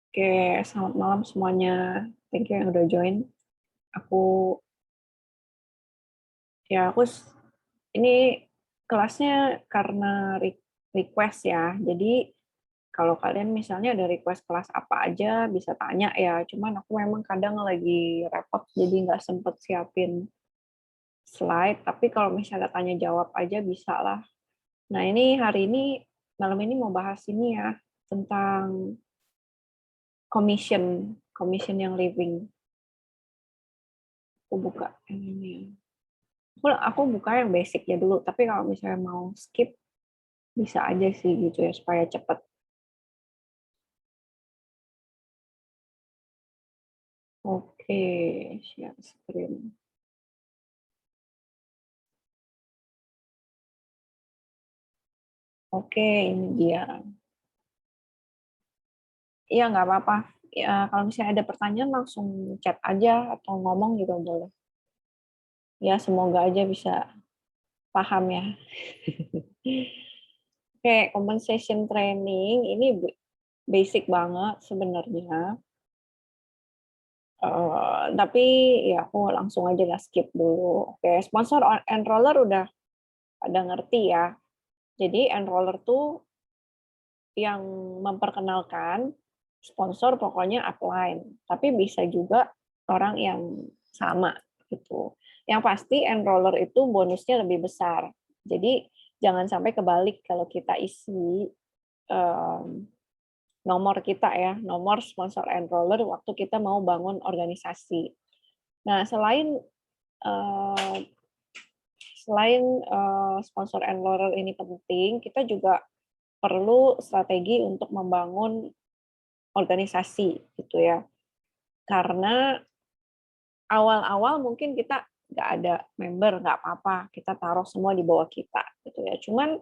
Oke, selamat malam semuanya. Thank you yang udah join. Aku ini kelasnya karena request ya. Jadi kalau kalian misalnya ada request kelas apa aja bisa tanya ya. Cuman aku memang kadang lagi repot jadi nggak sempet siapin slide. Tapi kalau misalnya tanya jawab aja bisa lah. Nah ini hari ini malam ini mau bahas ini ya tentang commission yang living. Aku buka yang ini ya. Aku buka yang basic ya dulu, tapi kalau misalnya mau skip bisa aja sih gitu ya supaya cepet. Oke, share screen. Oke, ini dia. Iya, nggak apa-apa. Ya, kalau misalnya ada pertanyaan langsung chat aja atau ngomong juga boleh. Ya, semoga aja bisa paham ya. Oke, compensation training ini basic banget sebenarnya. Tapi ya aku langsung aja lah skip dulu. Oke, sponsor enroller udah pada ngerti ya. Jadi enroller tuh yang memperkenalkan, sponsor pokoknya upline. Tapi bisa juga orang yang sama gitu. Yang pasti enroller itu bonusnya lebih besar. Jadi jangan sampai kebalik kalau kita isi nomor kita ya, nomor sponsor enroller waktu kita mau bangun organisasi. Nah, eh, sponsor enroller ini penting, kita juga perlu strategi untuk membangun organisasi gitu ya. Karena awal-awal mungkin kita nggak ada member, nggak apa-apa, kita taruh semua di bawah kita gitu ya. Cuman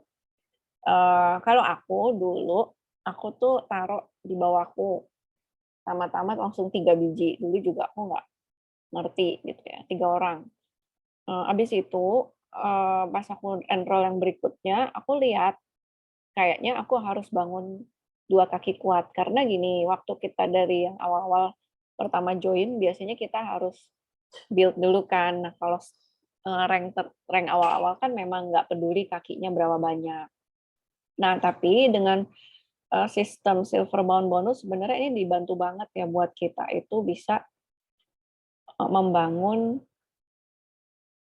kalau aku dulu, aku tuh taruh di bawahku tamat-tamat langsung 3 biji. Dulu juga aku nggak ngerti gitu ya, 3 orang. Habis itu pas aku enroll yang berikutnya, aku lihat kayaknya aku harus bangun 2 kaki kuat. Karena gini, waktu kita dari yang awal-awal pertama join, biasanya kita harus build dulu kan. Nah, kalau rank awal-awal kan memang nggak peduli kakinya berapa banyak. Nah, tapi dengan sistem silver bound bonus sebenarnya ini dibantu banget ya buat kita itu bisa membangun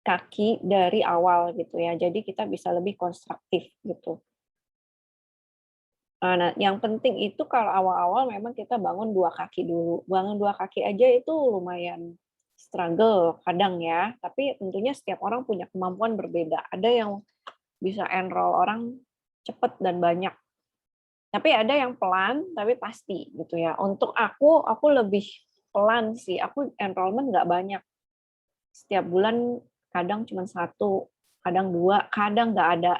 kaki dari awal gitu ya. Jadi kita bisa lebih konstruktif gitu. Nah, yang penting itu kalau awal-awal memang kita bangun 2 kaki dulu. Bangun 2 kaki aja itu lumayan struggle kadang ya. Tapi tentunya setiap orang punya kemampuan berbeda. Ada yang bisa enroll orang cepat dan banyak. Tapi ada yang pelan tapi pasti gitu ya. Untuk aku lebih pelan sih. Aku enrollment nggak banyak. Setiap bulan kadang cuma 1, kadang 2, kadang nggak ada.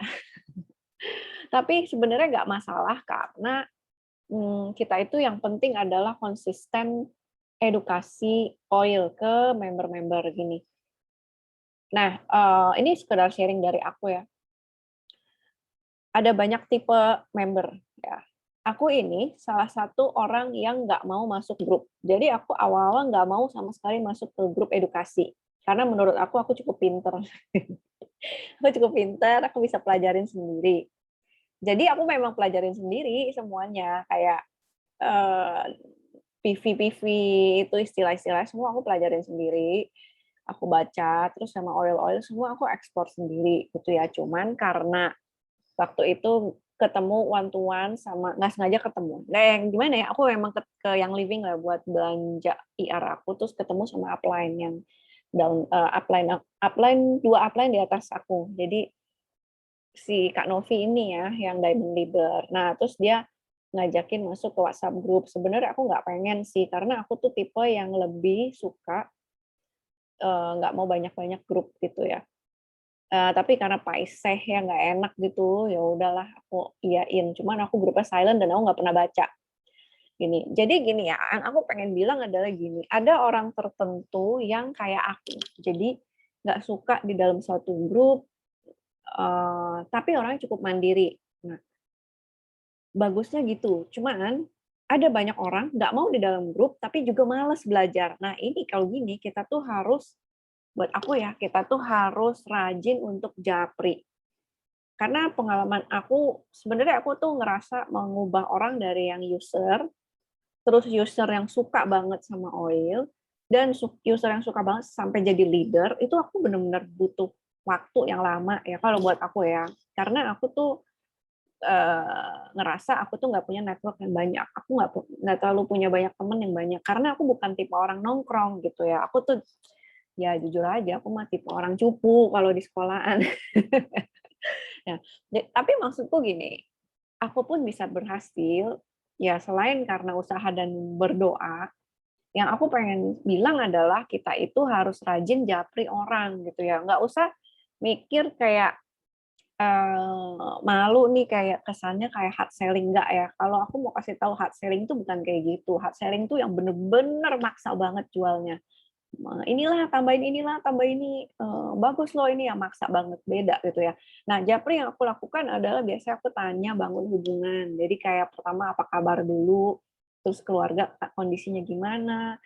Tapi sebenarnya nggak masalah karena kita itu yang penting adalah konsisten edukasi oil ke member-member gini. Nah, ini sekedar sharing dari aku ya. Ada banyak tipe member ya. Aku ini salah satu orang yang nggak mau masuk grup. Jadi aku awal-awal nggak mau sama sekali masuk ke grup edukasi. Karena menurut aku cukup pinter. Aku cukup pinter, aku bisa pelajarin sendiri. Jadi aku memang pelajarin sendiri semuanya. Kayak eh, PV-PV itu istilah-istilah semua aku pelajarin sendiri. Aku baca, terus sama oil-oil semua aku ekspor sendiri gitu ya. Cuman karena waktu itu ketemu one to one sama nggak sengaja ketemu. Nah, yang gimana ya? Aku memang ke yang living lah buat belanja IR aku, terus ketemu sama upline yang upline 2 upline di atas aku. Jadi si Kak Novi ini ya yang Diamond Leader. Nah, terus dia ngajakin masuk ke WhatsApp group. Sebenarnya aku nggak pengen sih karena aku tuh tipe yang lebih suka nggak mau banyak-banyak grup gitu ya. Tapi karena paiseh ya nggak enak gitu, ya udahlah aku iyain. Cuman aku grupnya silent dan aku nggak pernah baca. Gini, jadi gini ya, yang aku pengen bilang adalah gini, ada orang tertentu yang kayak aku, jadi nggak suka di dalam suatu grup, tapi orangnya cukup mandiri. Nah, bagusnya gitu. Cuman ada banyak orang nggak mau di dalam grup, tapi juga males belajar. Nah, ini kalau gini, kita tuh harus, buat aku ya, kita tuh harus rajin untuk japri. Karena pengalaman aku, sebenarnya aku tuh ngerasa mengubah orang dari yang user, terus user yang suka banget sama oil, dan user yang suka banget sampai jadi leader, itu aku benar-benar butuh waktu yang lama ya, kalau buat aku ya. Karena aku tuh ngerasa aku tuh nggak punya network yang banyak. Aku nggak terlalu punya banyak temen yang banyak, karena aku bukan tipe orang nongkrong gitu ya. Aku tuh, ya jujur aja, aku mah tipe orang cupu kalau di sekolahan. Nah, tapi maksudku gini, aku pun bisa berhasil, ya selain karena usaha dan berdoa, yang aku pengen bilang adalah kita itu harus rajin japri orang gitu ya. Nggak usah mikir kayak malu nih kayak kesannya kayak hard selling, enggak ya. Kalau aku mau kasih tahu hard selling itu bukan kayak gitu. Hard selling tuh yang bener-bener maksa banget jualnya. Inilah, tambah ini, bagus loh ini, yang maksa banget, beda gitu ya. Nah, japri yang aku lakukan adalah biasanya aku tanya bangun hubungan. Jadi kayak pertama apa kabar dulu, terus keluarga kondisinya gimana,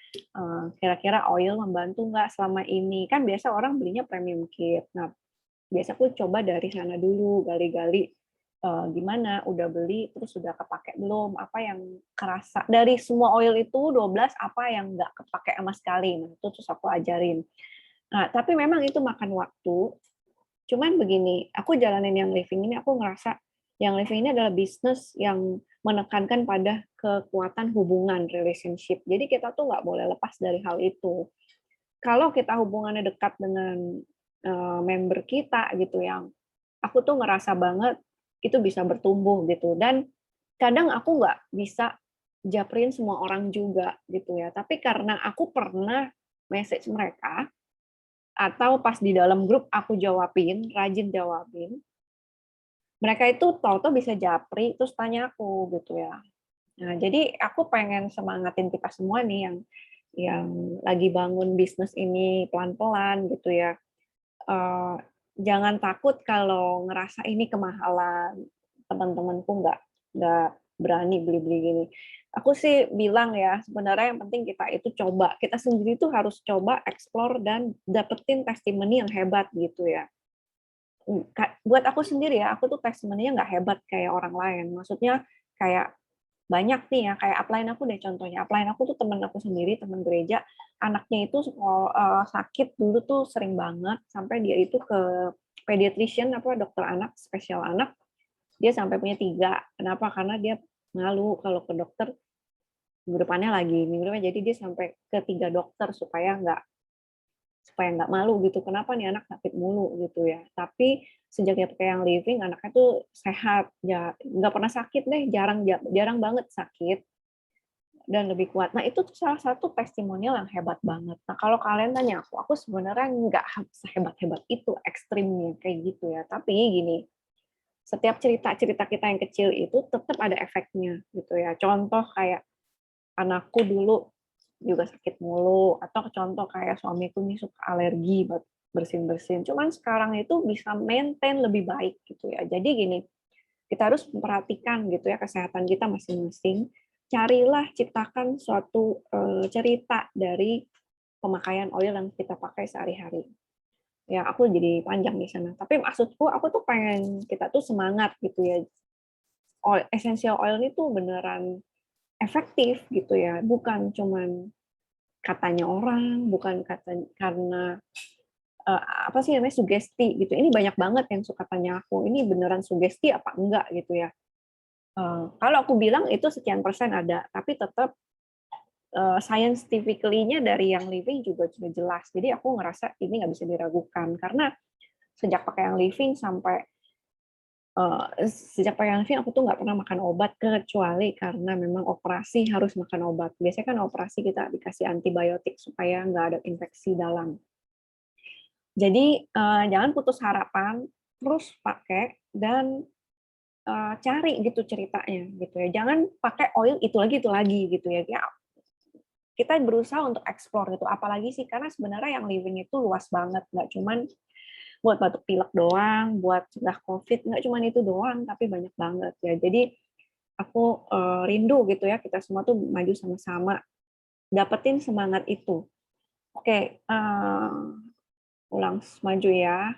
kira-kira oil membantu nggak selama ini. Kan biasa orang belinya premium kit. Nah, biasa aku coba dari sana dulu, gali-gali, gimana, udah beli, terus sudah kepake belum, apa yang kerasa. Dari semua oil itu 12, apa yang nggak kepake sama sekali. Nah, itu terus aku ajarin. Nah, tapi memang itu makan waktu, cuman begini, aku jalanin yang living ini, aku ngerasa yang living ini adalah bisnis yang menekankan pada kekuatan hubungan, relationship. Jadi kita tuh nggak boleh lepas dari hal itu. Kalau kita hubungannya dekat dengan member kita gitu, yang aku tuh ngerasa banget itu bisa bertumbuh gitu. Dan kadang aku nggak bisa japrin semua orang juga gitu ya. Tapi karena aku pernah message mereka, atau pas di dalam grup aku jawabin, rajin jawabin, mereka itu tahu-tahu bisa japri terus tanya aku gitu ya. Nah, jadi aku pengen semangatin kita semua nih yang lagi bangun bisnis ini pelan-pelan gitu ya. Eee, Jangan takut kalau ngerasa ini kemahalan, teman-temanku nggak berani beli-beli gini. Aku sih bilang ya, sebenarnya yang penting kita itu coba, kita sendiri tuh harus coba explore dan dapetin testimoni yang hebat gitu ya. Buat aku sendiri ya, aku tuh testimoninya nggak hebat kayak orang lain. Maksudnya kayak banyak nih ya, kayak upline aku deh contohnya. Upline aku tuh temen aku sendiri, temen gereja, anaknya itu sakit dulu tuh sering banget, sampai dia itu ke pediatrician, apa, dokter anak, spesial anak, dia sampai punya 3. Kenapa? Karena dia malu kalau ke dokter minggu depannya, jadi dia sampai ke 3 dokter supaya nggak malu gitu, kenapa nih anak sakit mulu gitu ya. Tapi sejak dia pakai yang living, anaknya tuh sehat, ya nggak pernah sakit deh, jarang banget sakit dan lebih kuat. Nah, itu tuh salah satu testimonial yang hebat banget. Nah, kalau kalian tanya aku sebenarnya nggak sehebat-hebat itu ekstrimnya kayak gitu ya. Tapi gini, setiap cerita-cerita kita yang kecil itu tetap ada efeknya gitu ya. Contoh kayak anakku dulu juga sakit mulu, atau contoh kayak suamiku nih suka alergi buat bersin-bersin. Cuman sekarang itu bisa maintain lebih baik gitu ya. Jadi gini, kita harus memperhatikan gitu ya kesehatan kita masing-masing. Carilah ciptakan suatu cerita dari pemakaian oil yang kita pakai sehari-hari. Ya, aku jadi panjang di sana. Tapi maksudku, aku tuh pengen kita tuh semangat gitu ya. Essential oil itu beneran efektif gitu ya, bukan cuman katanya orang, bukan karena apa sih namanya, sugesti gitu. Ini banyak banget yang suka tanya aku, ini beneran sugesti apa enggak gitu ya. Kalau aku bilang itu sekian persen ada, tapi tetap scientifically-nya dari yang living juga sudah jelas. Jadi aku ngerasa ini nggak bisa diragukan, karena sejak pakai yang living sejak pakai yang living aku tuh nggak pernah makan obat, kecuali karena memang operasi harus makan obat. Biasanya kan operasi kita dikasih antibiotik supaya nggak ada infeksi dalam. Jadi jangan putus harapan, terus pakai dan cari gitu ceritanya gitu ya. Jangan pakai oil itu lagi gitu ya. Ya, kita berusaha untuk explore gitu. Apalagi sih karena sebenarnya yang living itu luas banget, nggak cuman buat batuk pilek doang, buat cegah COVID, nggak cuman itu doang, tapi banyak banget ya. Jadi aku rindu gitu ya, kita semua tuh maju sama-sama, dapetin semangat itu. Oke, ulang maju ya.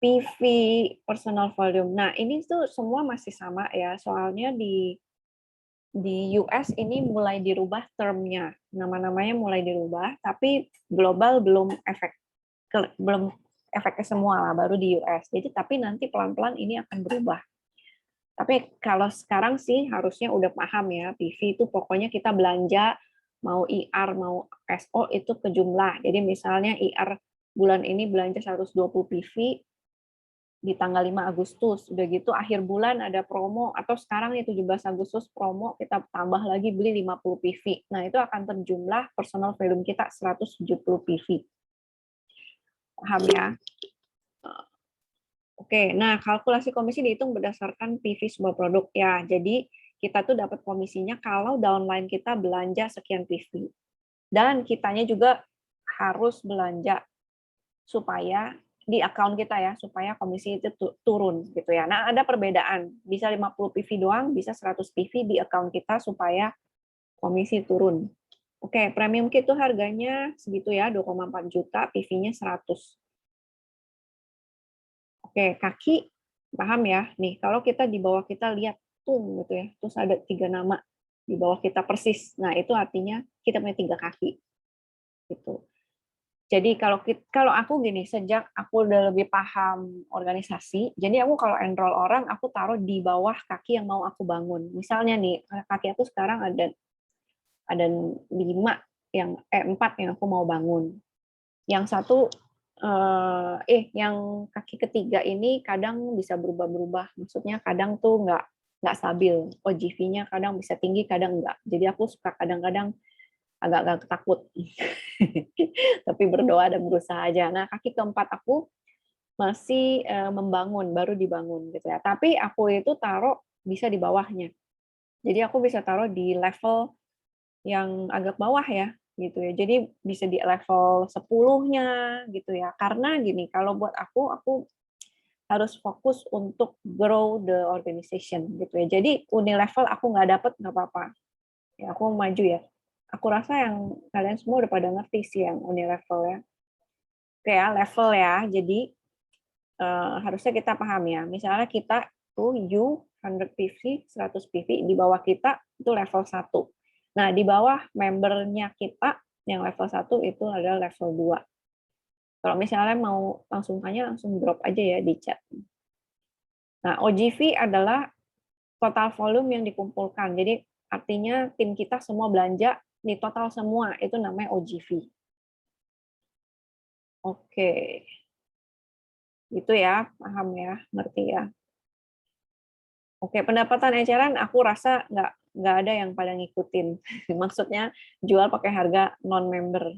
PV personal volume. Nah, ini tuh semua masih sama ya, soalnya di US ini mulai dirubah termnya, nama-namanya mulai dirubah, tapi global belum efek ke semua lah, baru di US. Jadi tapi nanti pelan-pelan ini akan berubah. Tapi kalau sekarang sih harusnya udah paham ya, PV itu pokoknya kita belanja mau IR mau SO itu ke jumlah. Jadi misalnya IR bulan ini belanja 120 PV, di tanggal 5 Agustus. Udah gitu akhir bulan ada promo, atau sekarang nih 17 Agustus promo, kita tambah lagi beli 50 PV. Nah, itu akan terjumlah personal volume kita 170 PV. Paham ya? Oke, nah kalkulasi komisi dihitung berdasarkan PV sebuah produk ya. Jadi kita tuh dapat komisinya kalau downline kita belanja sekian PV. Dan kitanya juga harus belanja supaya di account kita ya, supaya komisi itu turun gitu ya. Nah, ada perbedaan. Bisa 50 PV doang, bisa 100 PV di account kita supaya komisi turun. Oke, premium kit itu harganya segitu ya, 2,4 juta, PV-nya 100. Oke, kaki paham ya. Nih, kalau kita di bawah kita lihat tuh gitu ya, terus ada 3 nama di bawah kita persis. Nah, itu artinya kita punya 3 kaki gitu. Jadi kalau aku gini, sejak aku udah lebih paham organisasi, jadi aku kalau enroll orang, aku taruh di bawah kaki yang mau aku bangun. Misalnya nih, kaki aku sekarang ada 5 4 yang aku mau bangun. Yang satu yang kaki ketiga ini kadang bisa berubah-berubah. Maksudnya kadang tuh nggak stabil. OGV-nya kadang bisa tinggi, kadang enggak. Jadi aku suka kadang-kadang agak-agak takut. Tapi berdoa dan berusaha aja. Nah, kaki keempat aku masih membangun, baru dibangun gitu ya. Tapi aku itu taruh bisa di bawahnya. Jadi aku bisa taruh di level yang agak bawah ya, gitu ya. Jadi bisa di level 10-nya gitu ya. Karena gini, kalau buat aku harus fokus untuk grow the organization gitu ya. Jadi unilevel aku nggak dapet nggak apa-apa. Ya, aku maju ya. Aku rasa yang kalian semua udah pada ngerti sih yang unilevel ya. Oke ya, level ya. Jadi harusnya kita paham ya. Misalnya kita tuh U 100 PV, 100 PV, di bawah kita itu level 1. Nah, di bawah membernya kita yang level 1 itu adalah level 2. Kalau misalnya mau langsung tanya, langsung drop aja ya di chat. Nah, OGV adalah total volume yang dikumpulkan. Jadi artinya tim kita semua belanja di total semua, itu namanya OGV. Oke, itu ya, paham ya, ngerti ya. Oke, pendapatan eceran aku rasa nggak ada yang pada ngikutin. Maksudnya jual pakai harga non-member.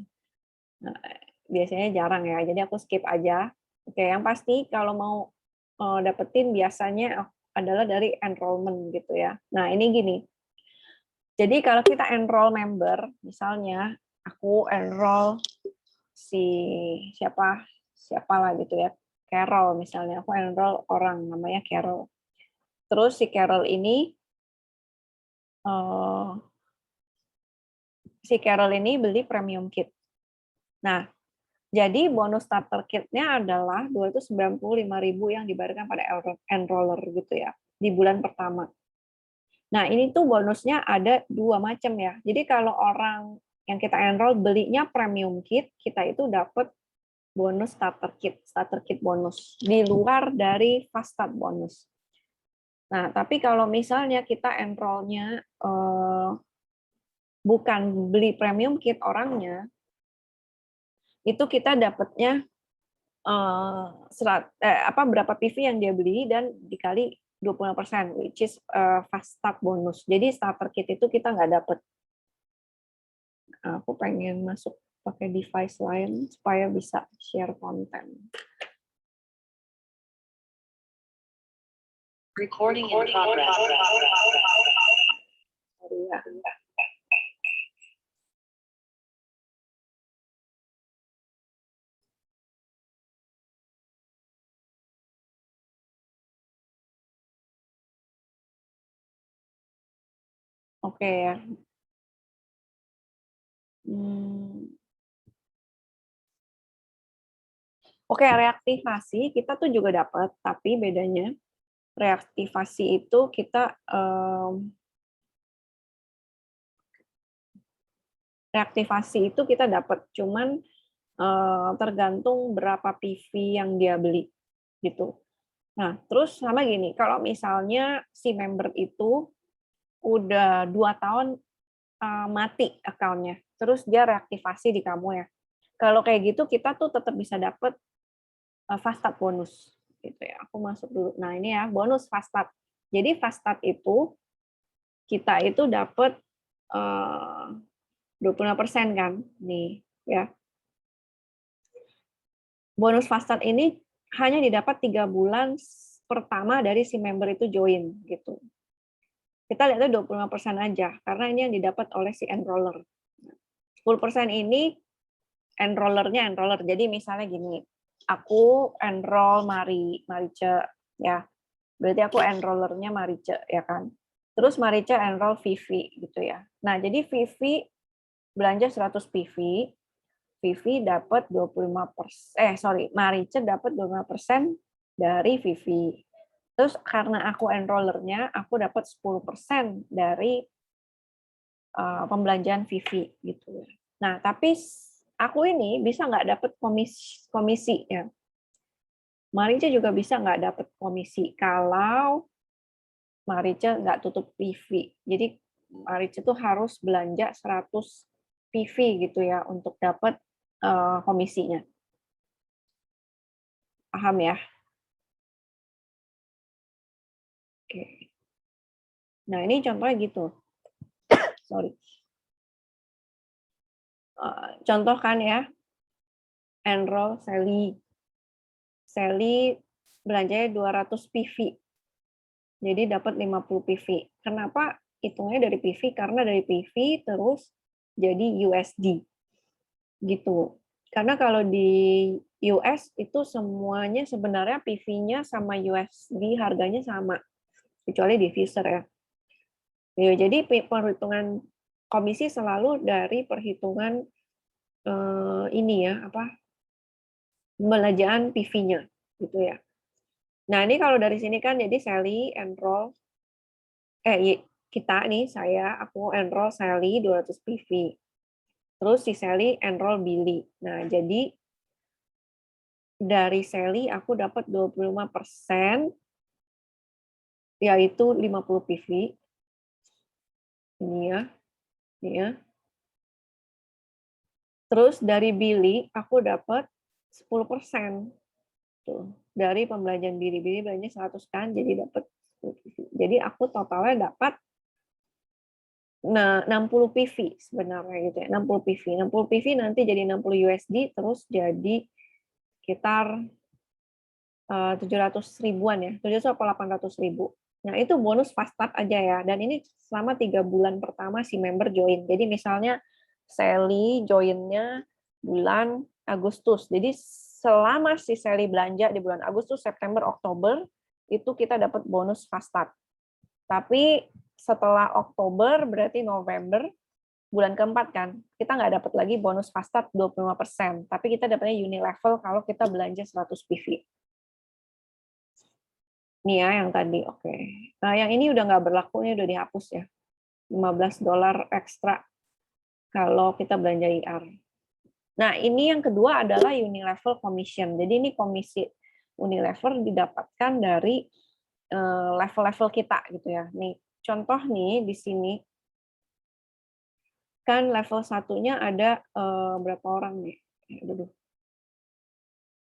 Nah, biasanya jarang ya, jadi aku skip aja. Oke, yang pasti kalau mau dapetin biasanya adalah dari enrollment gitu ya. Nah, ini gini. Jadi kalau kita enroll member, misalnya aku enroll si siapa siapa lah gitu ya, Carol misalnya, aku enroll orang namanya Carol. Terus si Carol ini eh, beli premium kit. Nah, jadi bonus starter kit-nya adalah 295.000 yang dibayarkan pada enroller gitu ya di bulan pertama. Nah, ini tuh bonusnya ada 2 macam ya. Jadi kalau orang yang kita enroll belinya premium kit, kita itu dapat bonus starter kit bonus di luar dari fast start bonus. Nah, tapi kalau misalnya kita enrollnya bukan beli premium kit orangnya, itu kita dapatnya berapa PV yang dia beli dan dikali 20%, which is fast start bonus. Jadi starter kit itu kita nggak dapat. Aku pengen masuk pakai device lain supaya bisa share konten. Recording in progress. Sorry ya. Oke ya. Oke, reaktivasi kita tuh juga dapat, tapi bedanya reaktivasi itu kita dapat, cuman tergantung berapa PV yang dia beli gitu. Nah, terus sama gini, kalau misalnya si member itu udah 2 tahun mati akunnya, terus dia reaktivasi di kamu ya. Kalau kayak gitu kita tuh tetap bisa dapat fast start bonus gitu ya. Aku masuk dulu. Nah, ini ya, bonus fast start. Jadi fast start itu kita itu dapat 25% kan nih ya. Bonus fast start ini hanya didapat 3 bulan pertama dari si member itu join gitu. Kita lihatnya 25% aja karena ini yang didapat oleh si enroller. 10% ini enroller. Jadi misalnya gini, aku enroll Marice ya. Berarti aku enrollernya Marice ya kan. Terus Marice enroll Vivi gitu ya. Nah, jadi Vivi belanja 100 PV, Vivi dapat 25%, Marice dapat 25% dari Vivi. Terus karena aku enrollernya, aku dapat 10% dari pembelanjaan Vivi gitu. Nah, tapi aku ini bisa nggak dapat komisi ya. Marice juga bisa nggak dapat komisi kalau Marice nggak tutup PV. Jadi Marice tuh harus belanja 100 PV gitu ya untuk dapat komisinya. Paham ya? Oke. Nah, ini contohnya gitu. Sorry. Contoh kan ya, enroll Sally. Sally belanjanya 200 PV. Jadi dapat 50 PV. Kenapa hitungnya dari PV? Karena dari PV terus jadi USD. Gitu. Karena kalau di US itu semuanya sebenarnya PV-nya sama USD harganya sama. Kecuali diffuser ya. Jadi perhitungan komisi selalu dari perhitungan ini ya, pembelanjaan PV-nya gitu ya. Nah, ini kalau dari sini kan jadi Sally enroll aku enroll Sally 200 PV. Terus si Sally enroll Billy. Nah, jadi dari Sally aku dapat 25%, yaitu 50 PV. Ini ya. Ini ya. Terus dari Billy aku dapat 10%. Tuh. Dari pembelanjaan Billy belanja 100 kan, jadi dapat 10 PV. Jadi aku totalnya dapat 60 PV sebenarnya gitu ya. 60 PV. 60 PV nanti jadi 60 USD terus jadi sekitar 700 ribuan ya. 700 atau 800 ribu. Nah, itu bonus fast start aja ya. Dan ini selama 3 bulan pertama si member join. Jadi misalnya Sally joinnya bulan Agustus. Jadi selama si Sally belanja di bulan Agustus, September, Oktober, itu kita dapat bonus fast start. Tapi setelah Oktober berarti November, bulan keempat kan, kita nggak dapat lagi bonus fast start 25%, tapi kita dapatnya unilevel kalau kita belanja 100 PV. Nih ya yang tadi, oke. Nah, yang ini udah nggak berlaku, ini udah dihapus ya. $15 ekstra kalau kita belanja IR. Nah, ini yang kedua adalah unilevel commission. Jadi ini komisi unilevel didapatkan dari level-level kita gitu ya. Nih, contoh nih di sini kan level satunya ada berapa orang nih?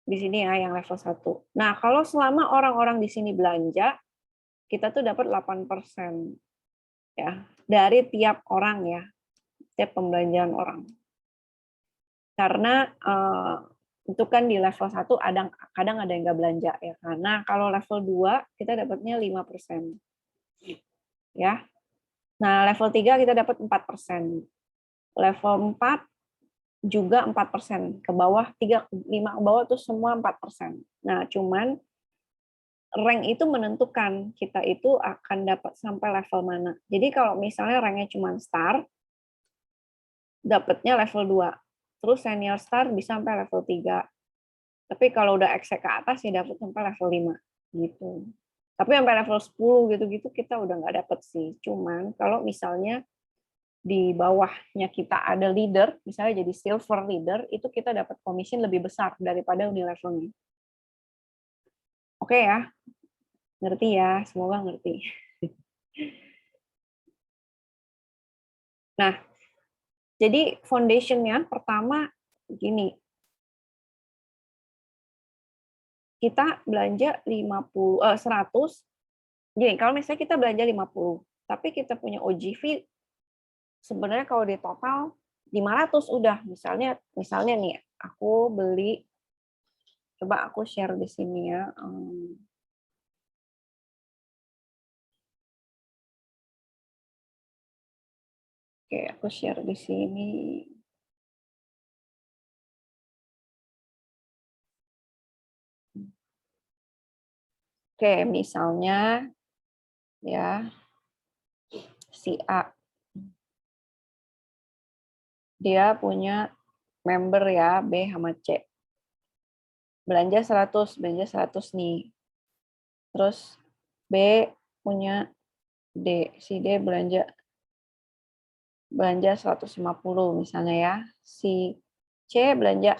Di sini ya yang level 1. Nah, kalau selama orang-orang di sini belanja, kita tuh dapat 8% ya dari tiap orang ya, tiap pembelanjaan orang. Karena itu kan di level 1 kadang ada yang nggak belanja ya. Karena kalau level 2 kita dapatnya 5%. Ya. Nah, level 3 kita dapat 4%. Level 4 juga 4%. Ke bawah 5 ke bawah itu semua 4%. Nah, cuman rank itu menentukan kita itu akan dapat sampai level mana. Jadi kalau misalnya ranknya cuma star, dapatnya level 2. Terus senior star bisa sampai level 3. Tapi kalau udah exec ke atas ya dapat sampai level 5 gitu. Tapi sampai level 10 gitu-gitu kita udah nggak dapat sih. Cuman kalau misalnya di bawahnya kita ada leader, misalnya jadi silver leader, itu kita dapat commission lebih besar daripada unilevelnya. Oke ya, ngerti ya, semoga ngerti. Nah, jadi foundation-nya pertama gini, kita belanja 100, gini, kalau misalnya kita belanja 50, tapi kita punya OGV sebenarnya kalau di total 500 udah. Misalnya nih, aku beli, coba aku share di sini ya. Oke, aku share di sini. Oke, misalnya ya si A, dia punya member ya B sama C. Belanja 100 nih. Terus B punya D, si D belanja 150 misalnya ya. Si C belanja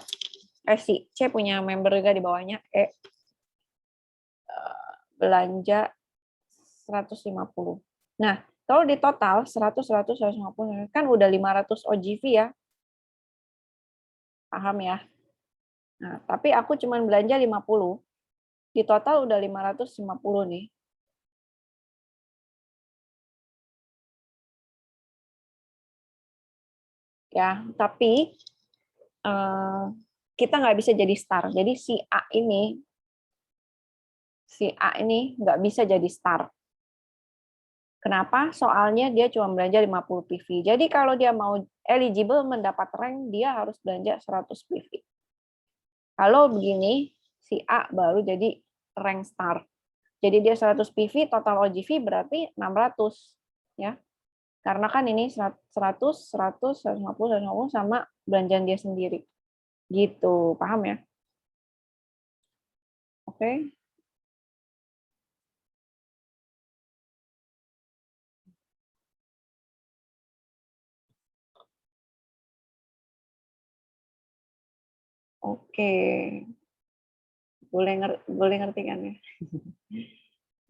si C punya member juga di bawahnya E belanja 150. Nah, kalau di total 100 100 150 kan udah 500 OGV ya. Paham ya? Nah, tapi aku cuma belanja 50. Di total udah 550 nih. Ya, tapi kita nggak bisa jadi star. Jadi si A ini nggak bisa jadi star. Kenapa? Soalnya dia cuma belanja 50 PV. Jadi kalau dia mau eligible mendapat rank, dia harus belanja 100 PV. Kalau begini, si A baru jadi rank star. Jadi dia 100 PV, total OGV berarti 600. Ya. Karena kan ini 100, 100, 150, 150 sama belanjaan dia sendiri. Gitu, paham ya? Oke. Oke. Boleh ngerti kan ya?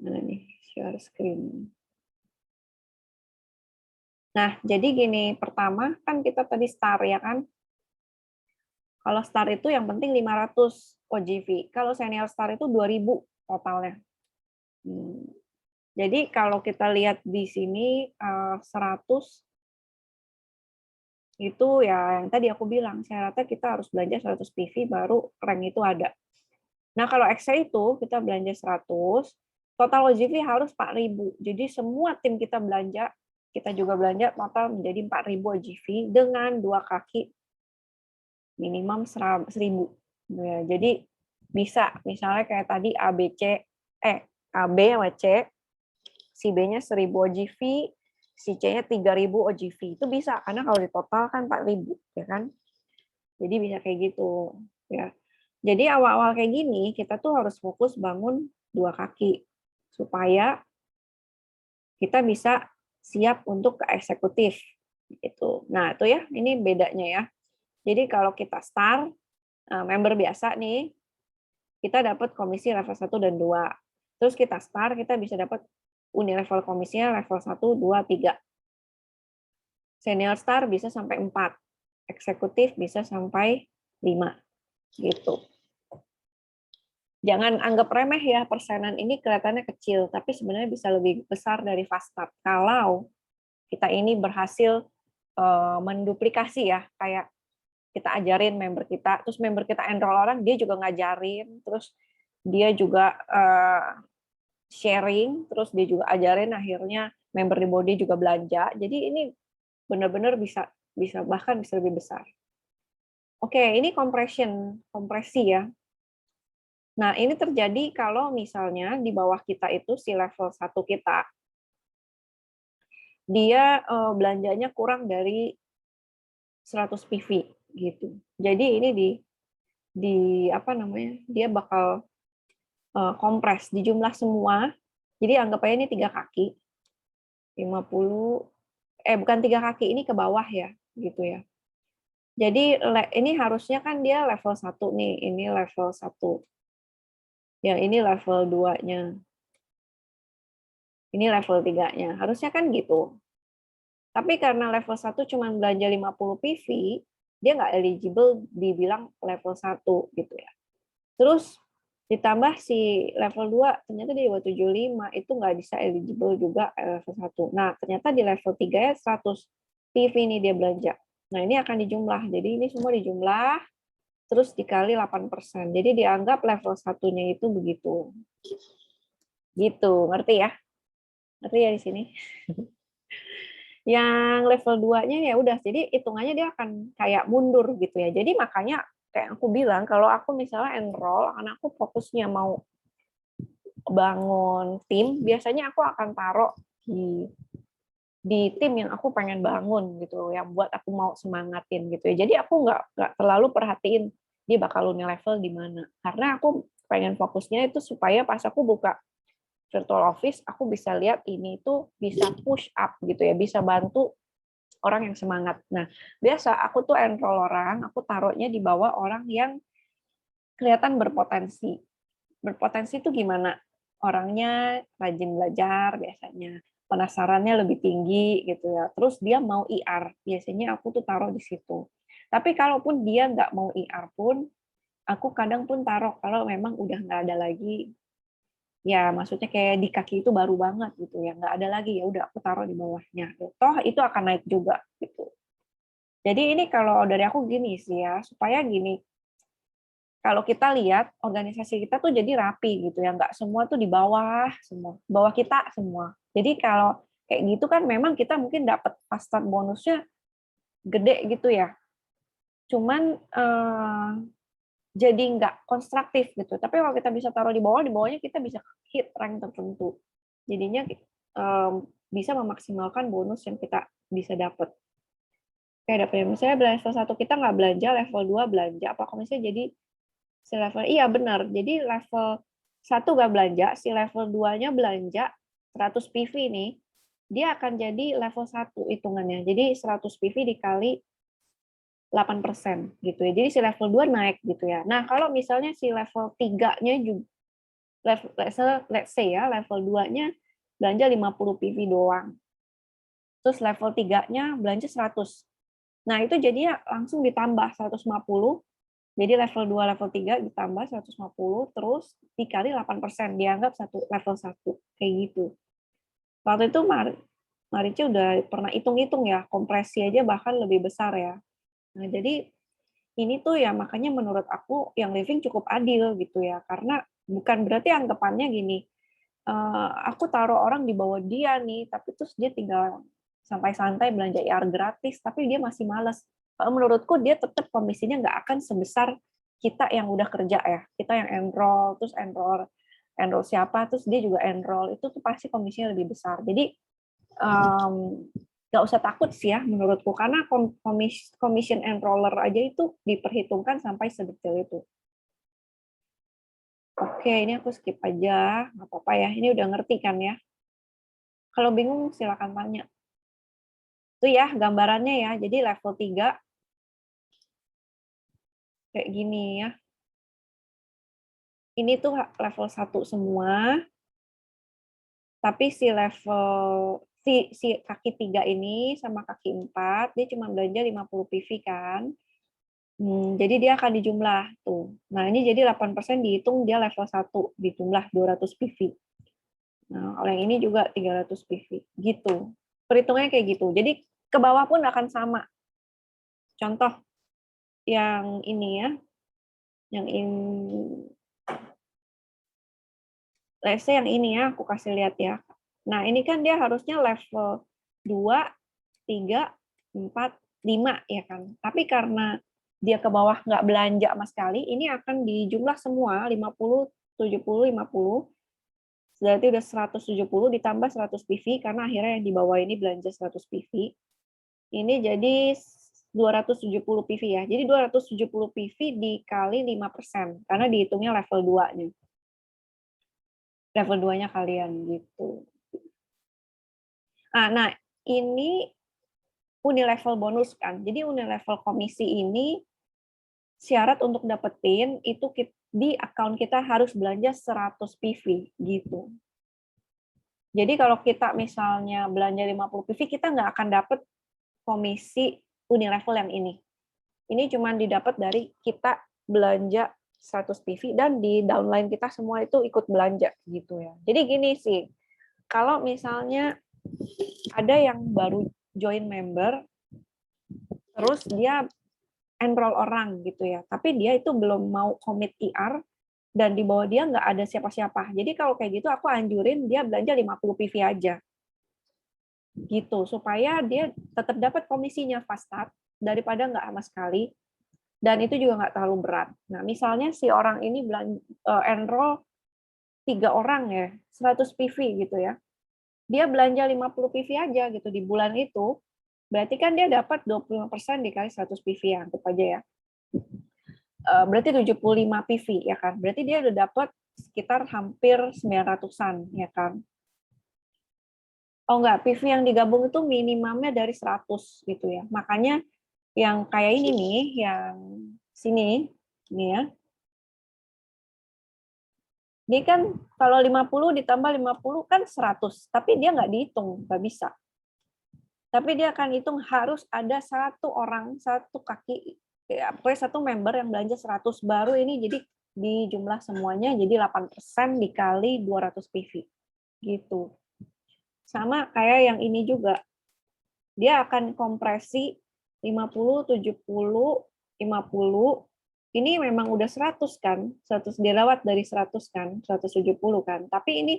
Mana nih? Share screen. Nah, jadi gini, pertama kan kita tadi star ya kan? Kalau star itu yang penting 500 OGV. Kalau senior star itu 2000 totalnya. Jadi kalau kita lihat di sini 100 itu ya yang tadi aku bilang syaratnya kita harus belanja 100 PV baru rank itu ada. Nah, kalau Excel itu kita belanja 100, total OGV harus 4.000. Jadi semua tim kita belanja, kita juga belanja total menjadi 4.000 OGV dengan 2 kaki minimum 1.000. Ya, jadi bisa misalnya kayak tadi ABC, AB sama C, si B-nya 1.000 OGV, si C-nya 3.000 OGV. Itu bisa karena kalau di total kan 4.000, ya kan? Jadi bisa kayak gitu, ya. Jadi awal-awal kayak gini kita tuh harus fokus bangun 2 kaki supaya kita bisa siap untuk ke eksekutif gitu. Nah, itu ya, ini bedanya ya. Jadi kalau kita star member biasa nih, kita dapat komisi level 1 dan 2. Terus kita star, kita bisa dapat unilevel komisinya level 1, 2, 3. Senior star bisa sampai 4. Eksekutif bisa sampai 5. Gitu. Jangan anggap remeh ya, persenan ini kelihatannya kecil, tapi sebenarnya bisa lebih besar dari fast start. Kalau kita ini berhasil menduplikasi ya, kayak kita ajarin member kita, terus member kita enroll orang, dia juga ngajarin, terus dia juga sharing, terus dia juga ajarin, akhirnya member di body juga belanja. Jadi ini benar-benar bisa bahkan bisa lebih besar. Oke, ini kompresi ya. Nah, ini terjadi kalau misalnya di bawah kita itu si level 1 kita, dia belanjanya kurang dari 100 PV gitu. Jadi ini di apa namanya? Dia bakal kompres di jumlah semua. Jadi anggap aja ini 3 kaki, 50 bukan 3 kaki, ini ke bawah ya, gitu ya. Jadi ini harusnya kan dia level 1 nih, ini level 1. Yang ini level 2-nya. Ini level 3-nya. Harusnya kan gitu. Tapi karena level 1 cuma belanja 50 PV, dia nggak eligible dibilang level 1 gitu ya. Terus ditambah si level 2 ternyata di 275 itu nggak bisa eligible juga level 1. Nah, ternyata di level 3 ya 100 PV ini dia belanja. Nah, ini akan dijumlah. Jadi ini semua dijumlah terus dikali 8%. Jadi dianggap level 1-nya itu begitu. Gitu, ngerti ya? Ngerti ya di sini? Yang level 2-nya ya udah, jadi hitungannya dia akan kayak mundur gitu ya. Jadi makanya kayak aku bilang, kalau aku misalnya enroll, karena aku fokusnya mau bangun tim, biasanya aku akan taruh di tim yang aku pengen bangun gitu, yang buat aku mau semangatin gitu ya. Jadi aku nggak terlalu perhatiin dia bakal level di mana, karena aku pengen fokusnya itu supaya pas aku buka virtual office, aku bisa lihat ini tuh bisa push up gitu ya, bisa bantu orang yang semangat. Nah, biasa aku tuh enroll orang, aku taruhnya di bawah orang yang kelihatan berpotensi. Berpotensi itu gimana? Orangnya rajin belajar biasanya, penasarannya lebih tinggi gitu ya. Terus dia mau IR, biasanya aku tuh taruh di situ. Tapi kalaupun dia nggak mau IR pun, aku kadang pun taruh kalau memang udah nggak ada lagi, ya maksudnya kayak di kaki itu baru banget gitu ya, nggak ada lagi, ya udah aku taruh di bawahnya. Toh itu akan naik juga gitu. Jadi ini kalau dari aku gini sih ya, supaya gini, kalau kita lihat organisasi kita tuh jadi rapi gitu ya, nggak semua tuh di bawah semua, bawah kita semua. Jadi kalau kayak gitu kan memang kita mungkin dapat fast start bonusnya gede gitu ya. Cuman jadi nggak konstruktif gitu. Tapi kalau kita bisa taruh di bawahnya kita bisa hit rank tertentu. Jadinya bisa memaksimalkan bonus yang kita bisa dapat. Kayak dapetnya misalnya level 1 kita nggak belanja, level 2 belanja. Apa kalau misalnya jadi si level, iya benar. Jadi level 1 nggak belanja, si level 2-nya belanja 100 PV nih, dia akan jadi level 1 hitungannya. Jadi 100 PV dikali 8% gitu ya. Jadi si level 2 naik gitu ya. Nah, kalau misalnya si level 3-nya juga let's say ya, level 2-nya belanja 50 PV doang. Terus level 3-nya belanja 100. Nah, itu jadinya langsung ditambah 150. Jadi level 2, level 3 ditambah 150, terus dikali 8%, dianggap level 1. Kayak gitu. Waktu itu Marici udah pernah hitung-hitung ya, kompresi aja bahkan lebih besar ya. Nah, jadi ini tuh ya makanya menurut aku yang living cukup adil gitu ya, karena bukan berarti anggapannya gini, aku taruh orang di bawah dia nih, tapi terus dia tinggal santai-santai belanja IR gratis, tapi dia masih malas. Kalau menurutku dia tetap komisinya nggak akan sebesar kita yang udah kerja ya. Kita yang enroll, terus enroll siapa, terus dia juga enroll, itu tuh pasti komisinya lebih besar. Jadi nggak usah takut sih ya menurutku, karena commission enroller aja itu diperhitungkan sampai sedetail itu. Oke, ini aku skip aja, nggak apa-apa ya. Ini udah ngerti kan ya? Kalau bingung silakan tanya. Itu ya gambarannya ya. Jadi level 3 kayak gini ya. Ini tuh level 1 semua. Tapi si level si kaki 3 ini sama kaki 4 dia cuma belanja 50 PV kan. Jadi dia akan dijumlah tuh. Nah, ini jadi 8% dihitung dia level 1 dijumlah 200 PV. Nah, kalau yang ini juga 300 PV gitu. Perhitungannya kayak gitu. Jadi ke bawah pun akan sama. Contoh yang ini ya, yang ini, let's say yang ini ya, aku kasih lihat ya. Nah, ini kan dia harusnya level 2, 3, 4, 5 ya kan. Tapi karena dia ke bawah nggak belanja sama sekali, ini akan dijumlah semua 50, 70, 50. Berarti udah 170 ditambah 100 PV karena akhirnya yang di bawah ini belanja 100 PV. Ini jadi 270 PV ya. Jadi 270 PV dikali 5% karena dihitungnya level 2-nya. Level 2-nya kalian gitu. Nah, ini unilevel bonus kan. Jadi unilevel komisi ini syarat untuk dapetin itu di account kita harus belanja 100 PV gitu. Jadi kalau kita misalnya belanja 50 PV, kita nggak akan dapat komisi unilevel yang ini. Ini cuma didapat dari kita belanja 100 PV dan di downline kita semua itu ikut belanja gitu ya. Jadi gini sih, kalau misalnya ada yang baru join member, terus dia enroll orang gitu ya, tapi dia itu belum mau commit IR dan di bawah dia nggak ada siapa-siapa. Jadi kalau kayak gitu aku anjurin dia belanja 50 PV aja. Gitu, supaya dia tetap dapat komisinya fast start daripada nggak sama sekali. Dan itu juga nggak terlalu berat. Nah, misalnya si orang ini enroll 3 orang ya, 100 PV gitu ya. Dia belanja 50 PV aja gitu di bulan itu, berarti kan dia dapat 25% dikali 100 PV ya, anggap aja ya. Berarti 75 PV ya kan. Berarti dia udah dapat sekitar hampir 900-an ya kan. Oh enggak, PV yang digabung itu minimumnya dari 100 gitu ya. Makanya yang kayak ini nih, yang sini, ini ya. Dia kan kalau 50 ditambah 50 kan 100, tapi dia nggak dihitung, nggak bisa. Tapi dia akan hitung harus ada satu orang, satu kaki, ya, pokoknya satu member yang belanja 100, baru ini jadi di jumlah semuanya jadi 8% dikali 200 PV. Gitu. Sama kayak yang ini juga. Dia akan kompresi 50, 70, 50. Ini memang udah 100 kan, 100 dirawat dari 100 kan, 170 kan. Tapi ini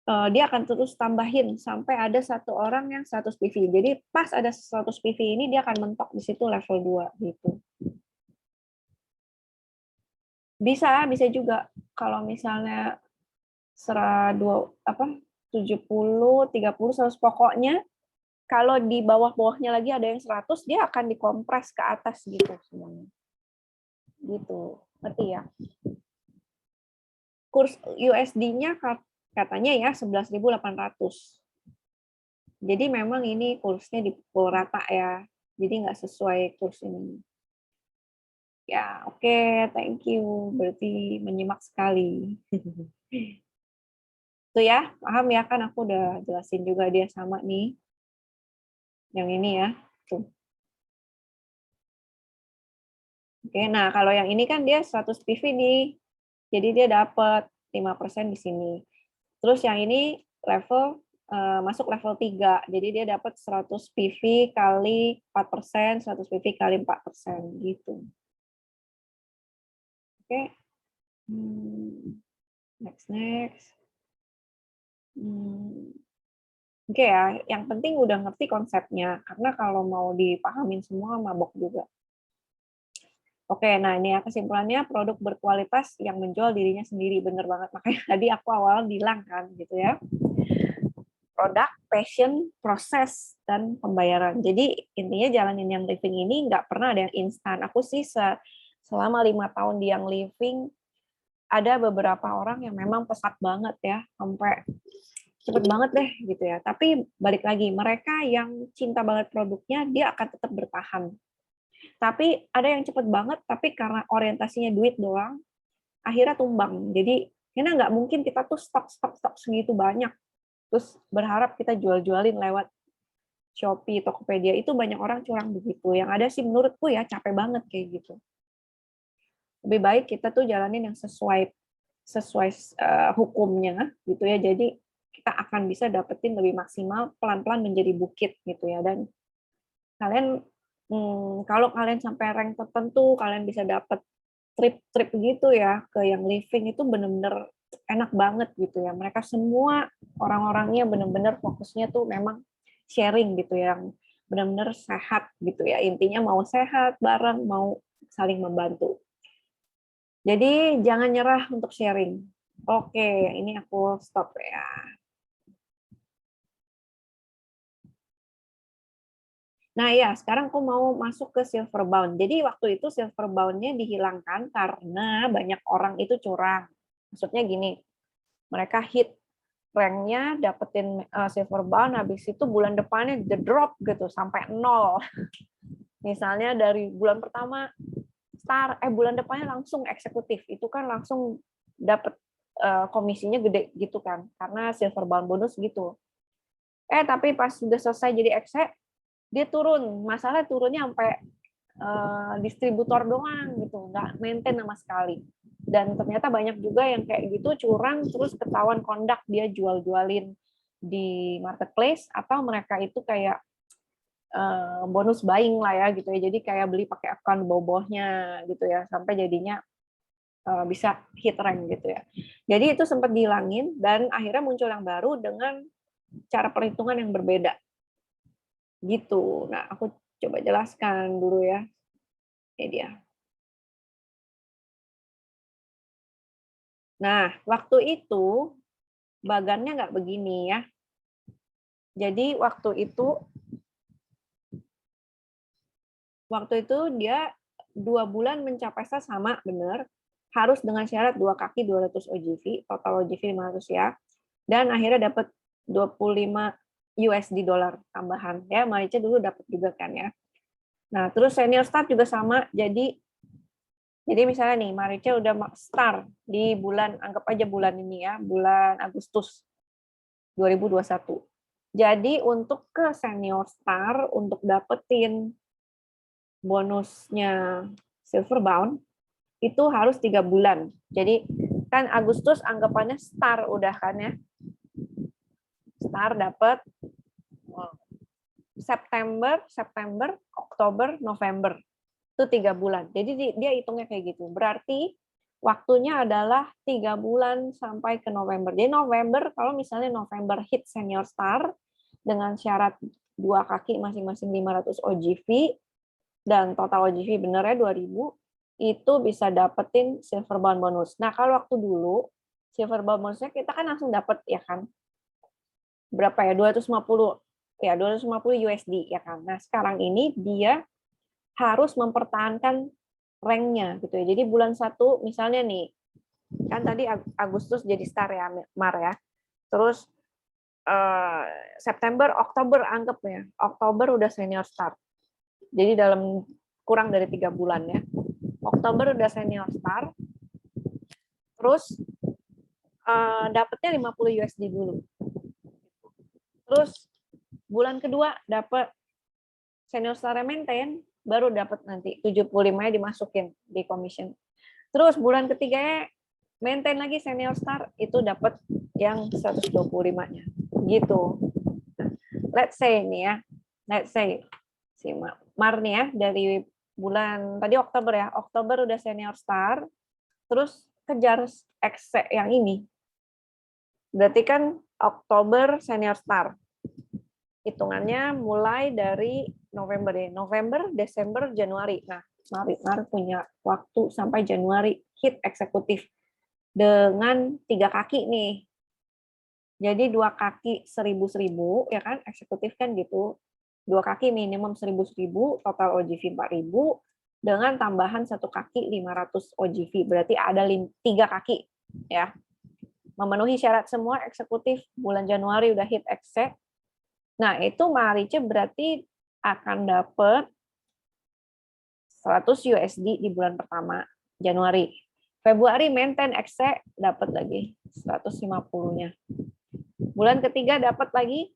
dia akan terus tambahin sampai ada satu orang yang 100 PV. Jadi pas ada 100 PV ini dia akan mentok di situ level 2 gitu. Bisa juga kalau misalnya 70, 30, 100 pokoknya kalau di bawah-bawahnya lagi ada yang 100, dia akan dikompres ke atas gitu semuanya. Gitu. Ngerti ya? Kurs USD-nya katanya ya 11.800. Jadi memang ini kursnya dipukul rata ya. Jadi nggak sesuai kurs ini. Ya, oke, thank you. Berarti menyimak sekali. Tuh ya, paham ya kan aku udah jelasin juga dia sama nih. Yang ini ya. Tuh. Oke, nah kalau yang ini kan dia 100 PV nih. Jadi dia dapat 5% di sini. Terus yang ini masuk level 3. Jadi dia dapat 100 PV kali 4%, 100 PV kali 4% gitu. Oke. Next. Oke ya, yang penting udah ngerti konsepnya. Karena kalau mau dipahamin semua, mabok juga. Oke, nah ini ya kesimpulannya, produk berkualitas yang menjual dirinya sendiri. Bener banget, makanya tadi aku awal bilang kan, gitu ya. Produk, passion, proses, dan pembayaran. Jadi intinya jalanin yang living ini nggak pernah ada yang instan. Aku sih selama 5 tahun di yang living, ada beberapa orang yang memang pesat banget ya, sampai cepet banget deh gitu ya. Tapi balik lagi, mereka yang cinta banget produknya, dia akan tetap bertahan. Tapi ada yang cepet banget, tapi karena orientasinya duit doang, akhirnya tumbang. Jadi karena nggak mungkin kita tuh stok segitu banyak, terus berharap kita jual-jualin lewat Shopee, Tokopedia, itu banyak orang curang begitu. Yang ada sih menurutku ya capek banget kayak gitu. Lebih baik kita tuh jalanin yang sesuai hukumnya gitu ya. Jadi kita akan bisa dapetin lebih maksimal, pelan-pelan menjadi bukit gitu ya. Dan kalian kalau kalian sampai rank tertentu, kalian bisa dapet trip gitu ya ke yang living, itu bener-bener enak banget gitu ya. Mereka semua orang-orangnya bener-bener fokusnya tuh memang sharing gitu ya, yang benar-benar sehat gitu ya. Intinya mau sehat bareng, mau saling membantu. Jadi jangan nyerah untuk sharing. Oke, ini aku stop ya. Nah ya, sekarang aku mau masuk ke silver bound. Jadi waktu itu silver bound-nya dihilangkan karena banyak orang itu curang. Maksudnya gini, mereka hit rank-nya, dapetin silver bound, habis itu bulan depannya the drop gitu, sampai 0. Misalnya dari bulan pertama star, bulan depannya langsung eksekutif. Itu kan langsung dapet komisinya gede gitu kan, karena silver bound bonus gitu. Tapi pas sudah selesai jadi exe, dia turun. Masalah turunnya sampai distributor doang gitu, nggak maintain sama sekali. Dan ternyata banyak juga yang kayak gitu curang, terus ketahuan kondak dia jual-jualin di marketplace, atau mereka itu kayak bonus buying lah ya gitu ya. Jadi kayak beli pakai account bawah-bawahnya gitu ya, sampai jadinya bisa hit rank gitu ya. Jadi itu sempat dihilangin dan akhirnya muncul yang baru dengan cara perhitungan yang berbeda. Gitu. Nah, aku coba jelaskan dulu ya. Ini dia. Nah, waktu itu bagannya nggak begini ya. Jadi waktu itu dia 2 bulan mencapai sama benar, harus dengan syarat 2 kaki 200 OGV, total OGV 500 ya. Dan akhirnya dapat 25 USD dolar tambahan ya. Marica dulu dapat juga kan ya. Nah, terus senior start juga sama. Jadi misalnya nih, Marica udah start di bulan, anggap aja bulan ini ya, bulan Agustus 2021. Jadi untuk ke senior star, untuk dapetin bonusnya silver bound, itu harus 3 bulan. Jadi kan Agustus anggapannya star udah kan ya. Star dapat September, Oktober, November. Itu 3 bulan. Jadi dia hitungnya kayak gitu. Berarti waktunya adalah 3 bulan sampai ke November. Jadi November, kalau misalnya November hit senior star dengan syarat 2 kaki masing-masing 500 OGV dan total OGV benernya 2000, itu bisa dapetin silver bound bonus. Nah, kalau waktu dulu silver bound bonusnya kita kan langsung dapet ya kan. Berapa ya? 250 USD ya kan. Nah, sekarang ini dia harus mempertahankan rank-nya gitu ya. Jadi bulan 1 misalnya nih, kan tadi Agustus jadi star ya, Mar ya. Terus September, Oktober anggap ya. Oktober udah senior star. Jadi dalam kurang dari 3 bulan ya. Oktober udah senior star. Terus dapatnya 50 USD dulu. Terus bulan kedua dapat senior star maintain, baru dapat nanti 75-nya dimasukin di commission. Terus bulan ketiganya maintain lagi senior star, itu dapat yang 125-nya. Gitu. Nah, let's say nih ya. Let's say si Mar nih ya, dari bulan tadi Oktober ya. Oktober udah senior star, terus kejar exe yang ini. Berarti kan Oktober senior star. Hitungannya mulai dari November ya. November, Desember, Januari. Nah, Mar punya waktu sampai Januari hit eksekutif dengan 3 kaki nih. Jadi 2 kaki 1000-1000 ya kan, eksekutif kan gitu. 2 kaki minimum 1000-1000, total OGV 4000 dengan tambahan 1 kaki 500 OGV. Berarti ada 3 kaki ya. Memenuhi syarat semua eksekutif, bulan Januari udah hit exe. Nah, itu Marice berarti akan dapat 100 USD di bulan pertama, Januari. Februari maintain exe, dapat lagi 150-nya. Bulan ketiga dapat lagi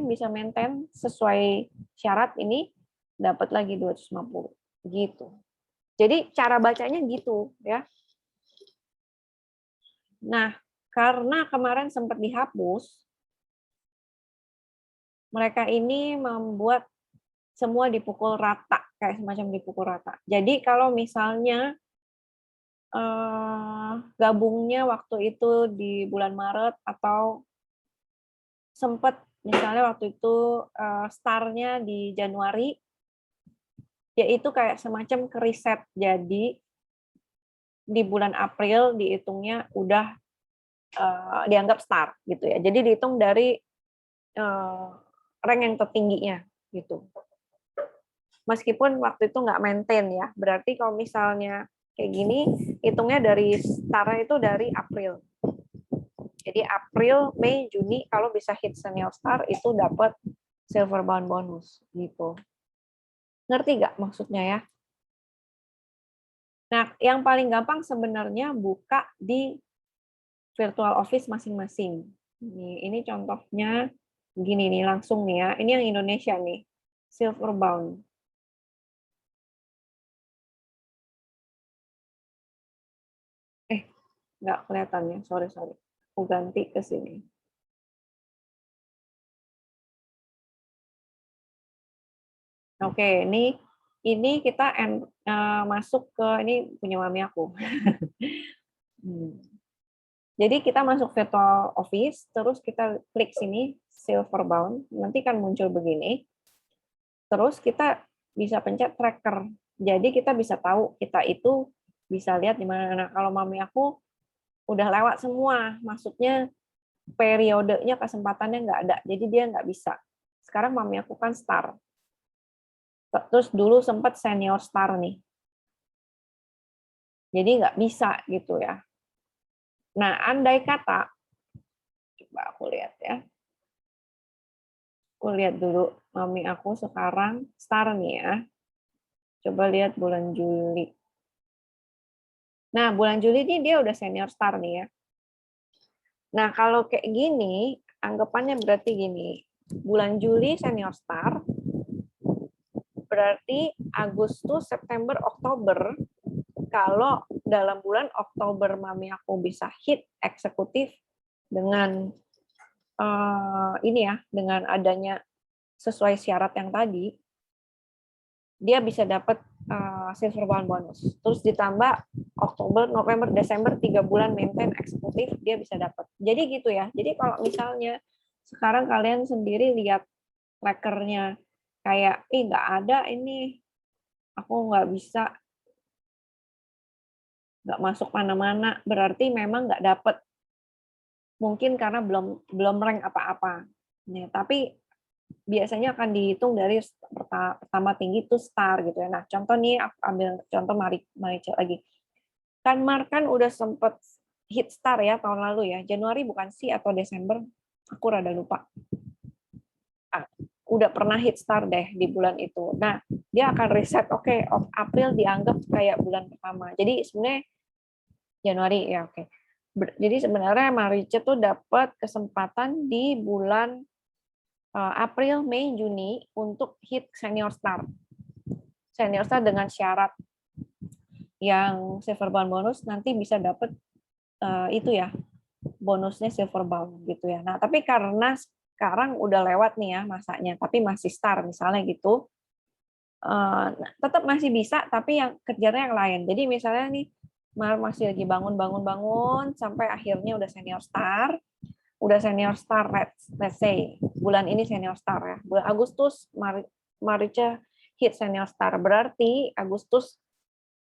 bisa maintain sesuai syarat ini, dapat lagi 250. Gitu. Jadi cara bacanya gitu ya. Nah, karena kemarin sempat dihapus, mereka ini membuat semua dipukul rata, kayak semacam dipukul rata. Jadi kalau misalnya gabungnya waktu itu di bulan Maret, atau sempat misalnya waktu itu startnya di Januari, yaitu kayak semacam keriset. Jadi di bulan April dihitungnya udah dianggap star gitu ya. Jadi dihitung dari rank yang tertingginya gitu. Meskipun waktu itu nggak maintain ya. Berarti kalau misalnya kayak gini, hitungnya dari star itu dari April. Jadi April, Mei, Juni kalau bisa hit senior star itu dapat silver bound bonus gitu. Ngerti nggak maksudnya ya? Nah, yang paling gampang sebenarnya buka di virtual office masing-masing. Ini contohnya gini nih langsung nih ya. Ini yang Indonesia nih, silver bound. Nggak kelihatan ya, sorry. Aku ganti ke sini. Oke, ini kita masuk ke ini punya mami aku. Jadi kita masuk virtual office, terus kita klik sini silver bound, nanti kan muncul begini. Terus kita bisa pencet tracker. Jadi kita bisa tahu kita itu bisa lihat di mana. Nah, kalau mami aku udah lewat semua, maksudnya periodenya kesempatannya nggak ada, jadi dia nggak bisa. Sekarang mami aku kan star. Terus dulu sempat senior star nih. Jadi nggak bisa gitu ya. Nah, andai kata, coba aku lihat ya. Aku lihat dulu, mami aku sekarang star nih ya. Coba lihat bulan Juli. Nah, bulan Juli ini dia udah senior star nih ya. Nah, kalau kayak gini, anggapannya berarti gini. Bulan Juli senior star, berarti Agustus, September, Oktober, kalau dalam bulan Oktober mami aku bisa hit eksekutif dengan ini ya, dengan adanya sesuai syarat yang tadi, dia bisa dapat silver bound bonus. Terus ditambah Oktober, November, Desember 3 bulan maintain eksekutif, dia bisa dapat. Jadi gitu ya. Jadi kalau misalnya sekarang kalian sendiri lihat trackernya kayak, nggak ada ini, aku nggak bisa, nggak masuk mana-mana, berarti memang nggak dapet. Mungkin karena belum rank apa-apa. Nah, tapi biasanya akan dihitung dari pertama tinggi itu star gitu ya. Nah, contoh nih aku ambil contoh Marica lagi. Kan Mar kan udah sempet hit star ya tahun lalu ya. Januari bukan sih atau Desember? Aku rada lupa. Udah pernah hit star deh di bulan itu. Nah, dia akan reset, oke, April dianggap kayak bulan pertama. Jadi sebenarnya Januari ya, oke. Jadi sebenarnya Marice tuh dapat kesempatan di bulan April, Mei, Juni untuk hit senior star. Senior star dengan syarat yang silver bound bonus nanti bisa dapat itu ya, bonusnya silver bound gitu ya. Nah, tapi karena sekarang udah lewat nih ya masanya, tapi masih star misalnya gitu, tetap masih bisa, tapi yang kerjanya yang lain. Jadi misalnya nih, masih lagi bangun sampai akhirnya udah senior star, let's say bulan ini senior star ya. Bulan Agustus Marica hit senior star, berarti Agustus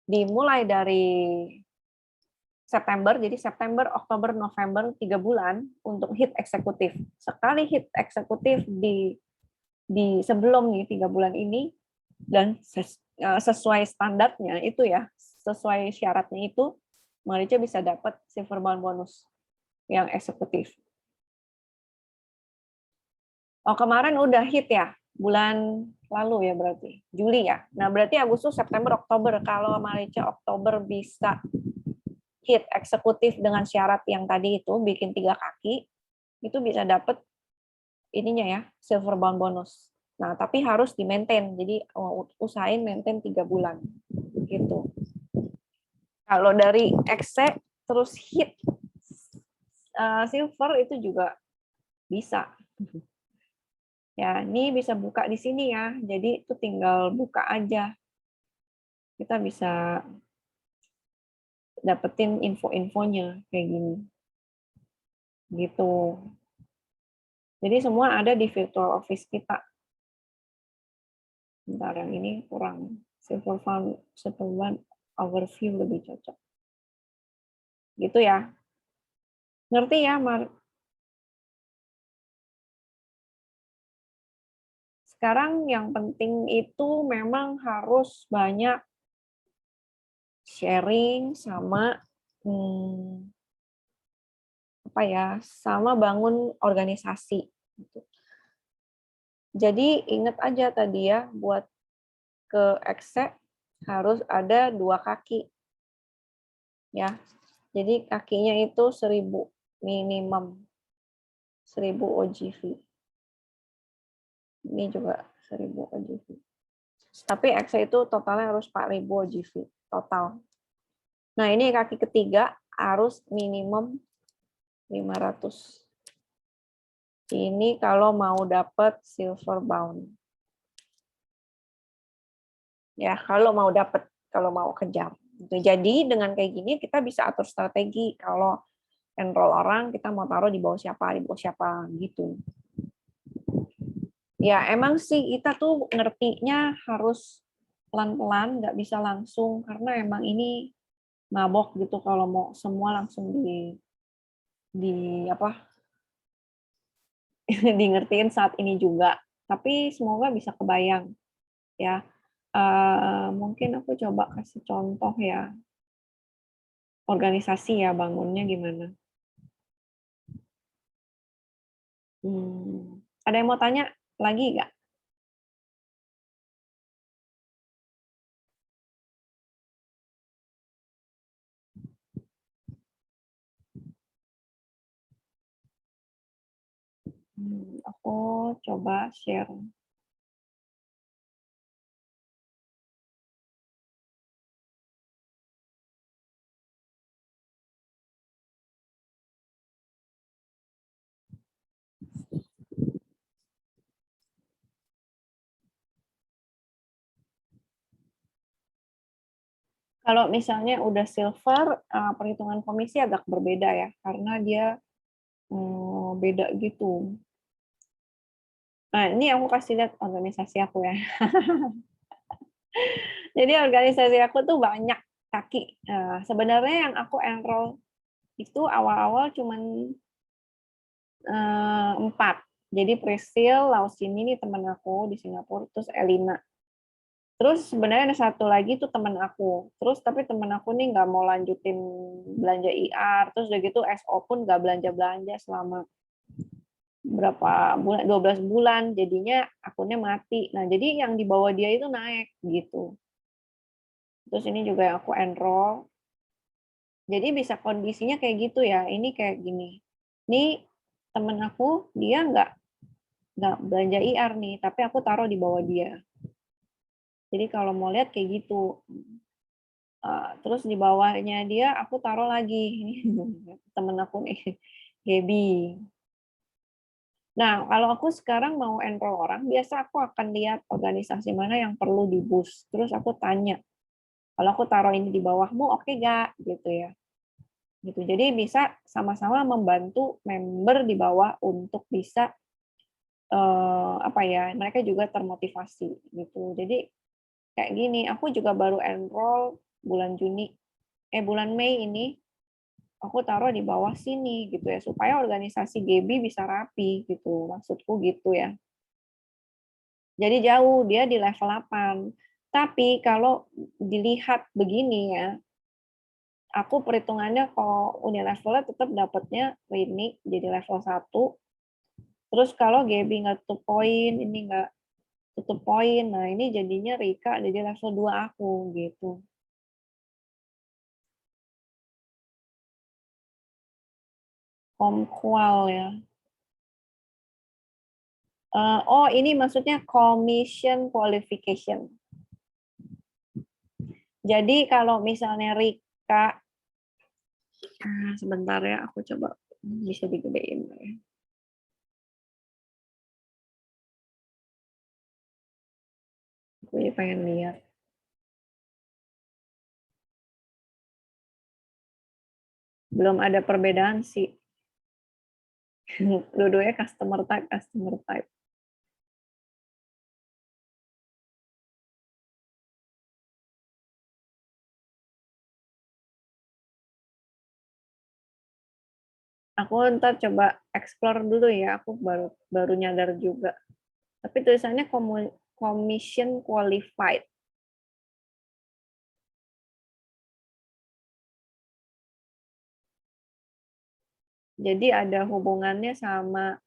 dimulai dari September, jadi September, Oktober, November 3 bulan untuk hit eksekutif. Sekali hit eksekutif di sebelum nih 3 bulan ini dan sesuai standarnya itu ya, sesuai syaratnya itu, Marica bisa dapat silver bound bonus yang eksekutif. Oh, kemarin udah hit ya, bulan lalu ya berarti, Juli ya. Nah, berarti Agustus, September, Oktober. Kalau Marica Oktober bisa hit eksekutif dengan syarat yang tadi itu, bikin 3 kaki, itu bisa dapat ininya ya, silver bound bonus. Nah, tapi harus di-maintain. Jadi, usahain maintain 3 bulan. Gitu. Kalau dari exec terus hit silver itu juga bisa. Ya, ini bisa buka di sini ya. Jadi itu tinggal buka aja. Kita bisa dapetin info-infonya kayak gini. Gitu. Jadi semua ada di virtual office kita. Bentar, yang ini kurang. Silver one overview lebih cocok. Gitu ya. Ngerti ya, Mar? Sekarang yang penting itu memang harus banyak sharing sama apa ya, sama bangun organisasi. Jadi ingat aja tadi ya, buat ke ekse harus ada 2 kaki. Ya. Jadi kakinya itu 1000 minimum. 1000 OGV. Ini juga 1000 OGV. Tapi ekse itu totalnya harus 4000 OGV total. Nah, ini kaki ketiga harus minimum 500. Ini kalau mau dapat silver bound. Ya, kalau mau kejar. Jadi dengan kayak gini kita bisa atur strategi kalau enroll orang kita mau taruh di bawah siapa gitu. Ya, emang sih kita tuh ngertinya harus pelan-pelan, nggak bisa langsung karena emang ini mabok gitu kalau mau semua langsung di apa di ngertiin saat ini juga. Tapi semoga bisa kebayang ya. Mungkin aku coba kasih contoh ya organisasi ya bangunnya gimana. Ada yang mau tanya lagi nggak? Aku coba share. Kalau misalnya udah silver, perhitungan komisi agak berbeda ya, karena dia beda gitu. Nah, ini aku kasih lihat organisasi aku ya. Jadi organisasi aku tuh banyak kaki. Sebenarnya yang aku enroll itu awal-awal cuman 4. Jadi Priscil, Lausini ini teman aku di Singapura, terus Elina. Terus sebenarnya ada satu lagi tuh teman aku. Terus tapi teman aku nih nggak mau lanjutin belanja IR, terus udah gitu SO pun nggak belanja-belanja selama berapa bulan, 12 bulan, jadinya akunnya mati. Nah, jadi yang di bawah dia itu naik gitu. Terus ini juga yang aku enroll. Jadi bisa kondisinya kayak gitu ya. Ini kayak gini. Ini temen aku, dia nggak belanja IR nih, tapi aku taruh di bawah dia. Jadi kalau mau lihat kayak gitu. Terus di bawahnya dia aku taruh lagi. Ini temen aku nih, Gaby. Nah, kalau aku sekarang mau enroll orang, biasa aku akan lihat organisasi mana yang perlu di-boost. Terus aku tanya, kalau aku taruh ini di bawahmu, oke nggak? Gitu ya. Gitu. Jadi bisa sama-sama membantu member di bawah untuk bisa apa ya, mereka juga termotivasi gitu. Jadi kayak gini, aku juga baru enroll bulan Mei ini, aku taruh di bawah sini gitu ya, supaya organisasi GB bisa rapi gitu, maksudku gitu ya. Jadi jauh, dia di level 8. Tapi kalau dilihat begini ya, aku perhitungannya kalau uni levelnya tetap dapatnya Rini jadi level 1. Terus kalau Gaby nggak tutup poin, ini nggak tutup poin, nah ini jadinya Rika jadi level 2 aku gitu. Komkual ya. Oh, ini maksudnya commission qualification. Jadi kalau misalnya Rika, sebentar ya, aku coba bisa digedein. Aku pengen lihat. Belum ada perbedaan sih. Dua-duanya customer type. Aku ntar coba explore dulu ya, aku baru nyadar juga. Tapi tulisannya commission qualified. Jadi ada hubungannya sama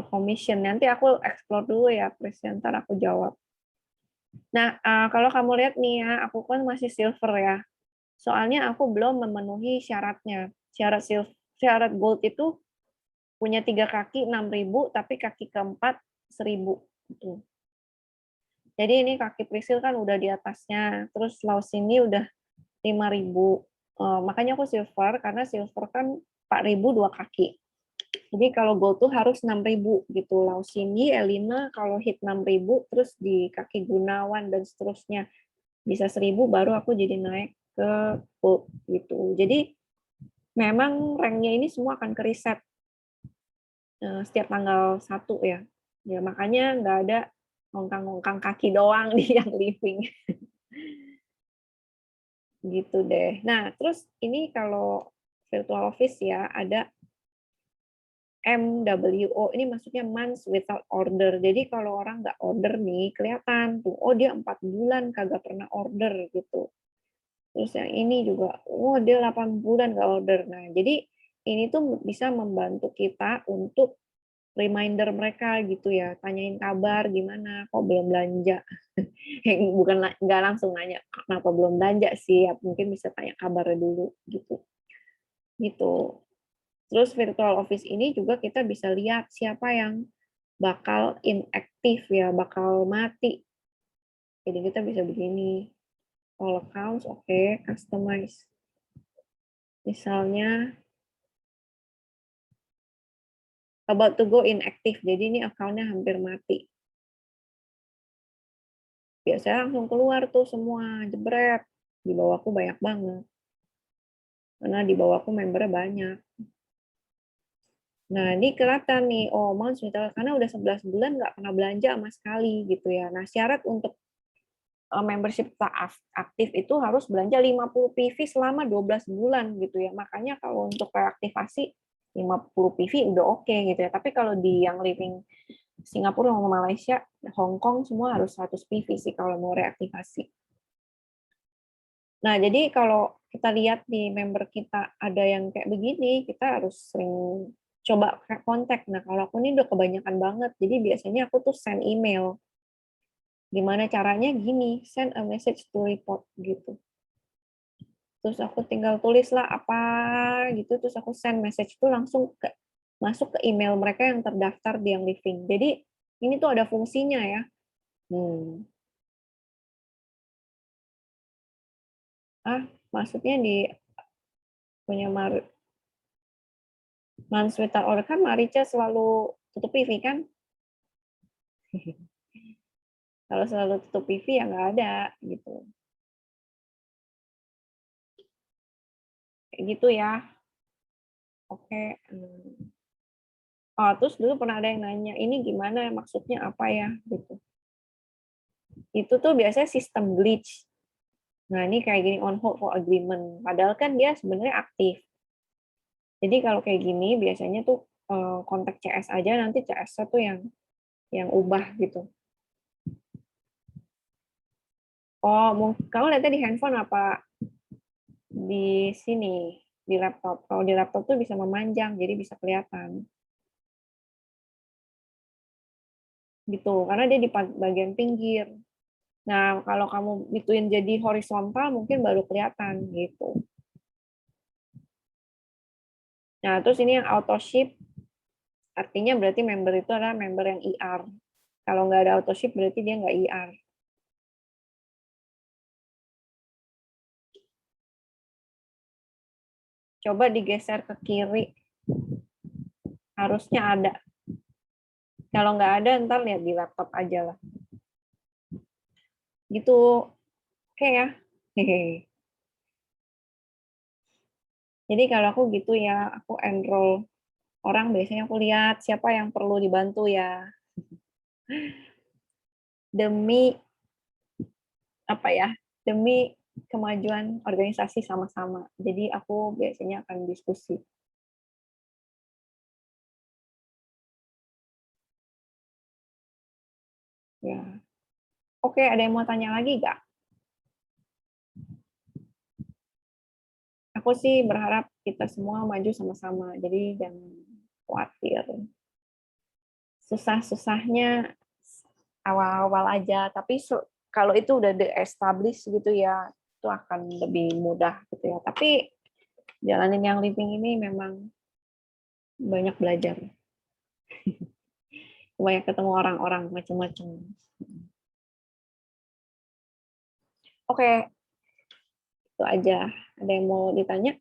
commission. Nanti aku explore dulu ya, Chris. Ntar aku jawab. Nah, kalau kamu lihat nih ya, aku kan masih silver ya. Soalnya aku belum memenuhi syaratnya. Syarat gold itu punya 3 kaki 6.000, tapi kaki keempat 1.000. Gitu. Jadi ini kaki Priscil kan udah di atasnya. Terus Laos ini udah 5.000. Makanya aku silver, karena silver kan 4.000 2 kaki. Jadi kalau gold tuh harus 6.000 gitu. Lausini, Elina kalau hit 6.000, terus di kaki Gunawan dan seterusnya bisa 1.000, baru aku jadi naik ke gold gitu. Jadi memang ranknya ini semua akan ke reset setiap tanggal 1 ya. Ya makanya nggak ada ngongkang-ngongkang kaki doang di yang living. Gitu deh. Nah, terus ini kalau virtual office ya, ada MWO, ini maksudnya months without order. Jadi kalau orang nggak order nih, kelihatan tuh, oh dia 4 bulan kagak pernah order gitu. Terus yang ini juga, oh dia 8 bulan nggak order. Nah, jadi ini tuh bisa membantu kita untuk reminder mereka gitu ya, tanyain kabar gimana, kok belum belanja. Bukan nggak langsung nanya kenapa belum belanja sih, ya, mungkin bisa tanya kabarnya dulu gitu. Gitu. Terus virtual office ini juga kita bisa lihat siapa yang bakal inactive ya, bakal mati. Jadi kita bisa begini, all accounts, oke, customize. Misalnya about to go inactive, jadi ini account-nya hampir mati. Biasanya langsung keluar tuh semua, jebret. Di bawahku banyak banget. Karena di bawahku membernya banyak. Nah, ini kelihatan nih, oh months misalnya, karena udah 11 bulan nggak pernah belanja sama sekali gitu ya. Nah, syarat untuk membership aktif itu harus belanja 50 PV selama 12 bulan gitu ya. Makanya kalau untuk reaktivasi 50 PV udah oke gitu ya. Tapi kalau di yang living Singapura sama Malaysia, Hong Kong semua harus 100 PV sih kalau mau reaktivasi. Nah, jadi kalau kita lihat di member kita ada yang kayak begini, kita harus sering coba kontak. Nah, kalau aku ini udah kebanyakan banget, jadi biasanya aku tuh send email. Gimana caranya? Gini, send a message to report gitu. Terus aku tinggal tulis lah apa gitu, terus aku send message itu langsung masuk ke email mereka yang terdaftar di yang living. Jadi ini tuh ada fungsinya ya. Maksudnya di punya Mansweetar Order kan Marica selalu tutup PV kan? Kalau selalu tutup PV ya nggak ada gitu. Kayak gitu ya. Oke. Oh, terus dulu pernah ada yang nanya, ini gimana maksudnya apa ya gitu. Itu tuh biasanya sistem glitch. Nah, ini kayak gini on hold for agreement. Padahal kan dia sebenarnya aktif. Jadi kalau kayak gini biasanya tuh kontak CS aja, nanti CS tuh yang ubah gitu. Oh, kamu lihatnya di handphone apa di sini, di laptop? Kalau di laptop tuh bisa memanjang, jadi bisa kelihatan. Gitu, karena dia di bagian pinggir. Nah, kalau kamu gituin jadi horizontal, mungkin baru kelihatan gitu. Nah, terus ini yang auto ship, artinya berarti member itu adalah member yang IR. Kalau nggak ada auto ship, berarti dia nggak IR. Coba digeser ke kiri. Harusnya ada. Kalau nggak ada, ntar lihat di laptop aja lah. Gitu. Oke ya. Hehehe. Jadi kalau aku gitu ya, aku enroll orang, biasanya aku lihat siapa yang perlu dibantu ya. Demi apa ya? Demi kemajuan organisasi sama-sama. Jadi aku biasanya akan diskusi. Ya. Oke, ada yang mau tanya lagi nggak? Aku sih berharap kita semua maju sama-sama. Jadi jangan khawatir. Susah-susahnya awal-awal aja. Tapi kalau itu udah di-establish gitu ya, itu akan lebih mudah gitu ya. Tapi jalanin yang living ini memang banyak belajar. Banyak ketemu orang-orang macam-macam. Oke, itu aja. Ada yang mau ditanya?